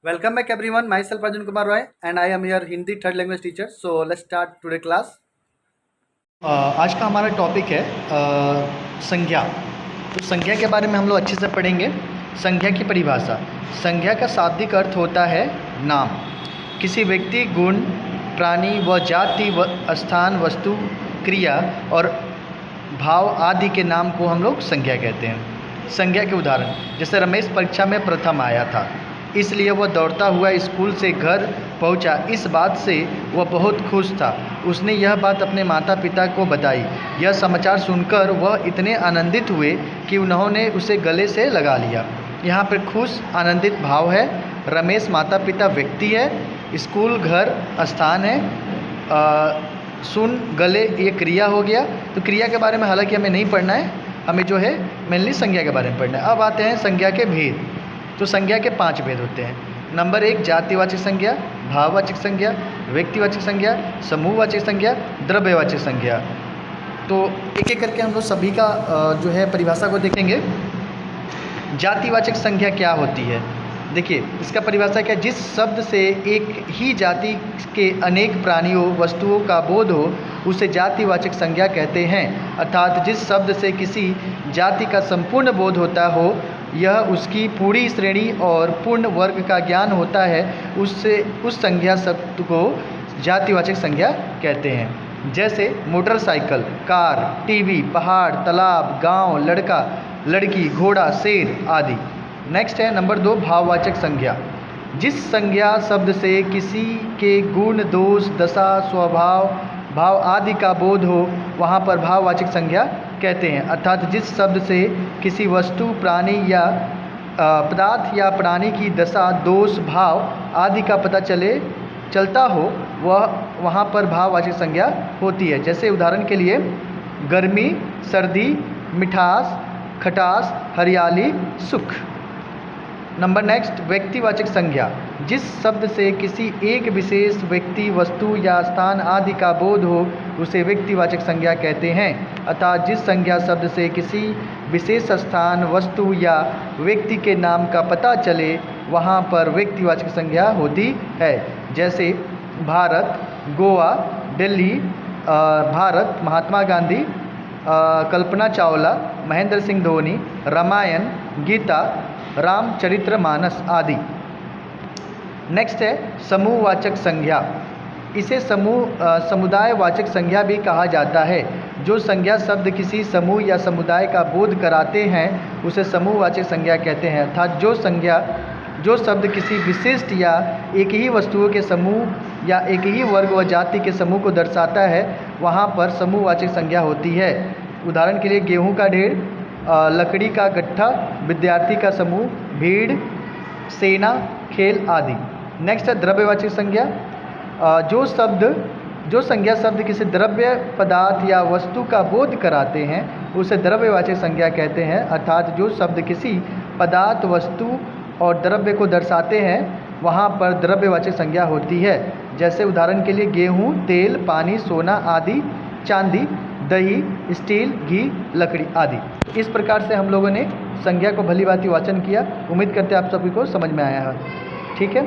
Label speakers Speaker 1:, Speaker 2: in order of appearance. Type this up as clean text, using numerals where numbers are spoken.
Speaker 1: Welcome back everyone. Myself Arjun Kumar Roy and I am your Hindi third language teacher. So let's start today class. आज का हमारा topic है संज्ञा। तो संज्ञा के बारे में हम लोग अच्छे से पढ़ेंगे। संज्ञा की परिभाषा। संज्ञा का शाब्दिक अर्थ होता है नाम। किसी व्यक्ति, गुण, प्राणी व जाति व स्थान, वस्तु, क्रिया और भाव आदि के नाम को हम लोग संज्ञा कहते हैं। संज्ञा के उदाहरण, जैसे रमेश परीक्षा में प्रथम आया था, इसलिए वह दौड़ता हुआ स्कूल से घर पहुंचा। इस बात से वह बहुत खुश था। उसने यह बात अपने माता पिता को बताई। यह समाचार सुनकर वह इतने आनंदित हुए कि उन्होंने उसे गले से लगा लिया। यहाँ पर खुश, आनंदित भाव है। रमेश माता पिता व्यक्ति है। स्कूल घर स्थान है। सुन, गले, ये क्रिया हो गया। तो क्रिया के बारे में हालांकि हमें नहीं पढ़ना है, हमें जो है मेनली संज्ञा के बारे में पढ़ना है। अब आते हैं संज्ञा के भेद। तो संज्ञा के 5 भेद होते हैं। नंबर 1 जातिवाचक संज्ञा, भाववाचक संज्ञा, व्यक्तिवाचक संज्ञा, समूहवाचक संज्ञा, द्रव्यवाचक संज्ञा। तो एक एक करके हम लोग सभी का जो है परिभाषा को देखेंगे। जातिवाचक संज्ञा क्या होती है? देखिए, इसका परिभाषा क्या है? जिस शब्द से एक ही जाति के अनेक प्राणियों, वस्तुओं का बोध हो, उसे जातिवाचक संज्ञा कहते हैं। अर्थात जिस शब्द से किसी जाति का संपूर्ण बोध होता हो, यह उसकी पूरी श्रेणी और पूर्ण वर्ग का ज्ञान होता है, उससे उस संज्ञा शब्द को जातिवाचक संज्ञा कहते हैं। जैसे मोटरसाइकिल, कार, टीवी, पहाड़, तालाब, गांव, लड़का, लड़की, घोड़ा, शेर आदि। नेक्स्ट है नंबर 2 भाववाचक संज्ञा। जिस संज्ञा शब्द से किसी के गुण, दोष, दशा, स्वभाव, भाव आदि का बोध हो, वहाँ पर भाववाचक संज्ञा कहते हैं। अर्थात जिस शब्द से किसी वस्तु, प्राणी या पदार्थ या प्राणी की दशा, दोष, भाव आदि का पता चलता हो, वह वहाँ पर भाववाचक संज्ञा होती है। जैसे उदाहरण के लिए गर्मी, सर्दी, मिठास, खटास, हरियाली, सुख। नंबर नेक्स्ट व्यक्तिवाचक संज्ञा। जिस शब्द से किसी एक विशेष व्यक्ति, वस्तु या स्थान आदि का बोध हो, उसे व्यक्तिवाचक संज्ञा कहते हैं। अर्थात जिस संज्ञा शब्द से किसी विशेष स्थान, वस्तु या व्यक्ति के नाम का पता चले, वहाँ पर व्यक्तिवाचक संज्ञा होती है। जैसे भारत, गोवा, दिल्ली, भारत, महात्मा गांधी, कल्पना चावला, महेंद्र सिंह धोनी, रामायण, गीता, रामचरितमानस आदि। नेक्स्ट है समूहवाचक संज्ञा। इसे समुदायवाचक संज्ञा भी कहा जाता है। जो संज्ञा शब्द किसी समूह या समुदाय का बोध कराते हैं, उसे समूहवाचक संज्ञा कहते हैं। अर्थात जो शब्द किसी विशिष्ट या एक ही वस्तुओं के समूह या एक ही वर्ग व जाति के समूह को दर्शाता है, वहाँ पर समूहवाचक संज्ञा होती है। उदाहरण के लिए गेहूं का ढेर, लकड़ी का गट्ठा, विद्यार्थी का समूह, भीड़, सेना, खेल आदि। नेक्स्ट है द्रव्यवाचक संज्ञा। जो संज्ञा शब्द किसी द्रव्य, पदार्थ या वस्तु का बोध कराते हैं, उसे द्रव्यवाचक संज्ञा कहते हैं। अर्थात जो शब्द किसी पदार्थ, वस्तु और द्रव्य को दर्शाते हैं, वहाँ पर द्रव्यवाचक संज्ञा होती है। जैसे उदाहरण के लिए गेहूँ, तेल, पानी, सोना आदि, चांदी, दही, स्टील, घी, लकड़ी आदि। इस प्रकार से हम लोगों ने संज्ञा को भली भांति वाचन किया। उम्मीद करते हैं आप सभी को समझ में आया है। ठीक है।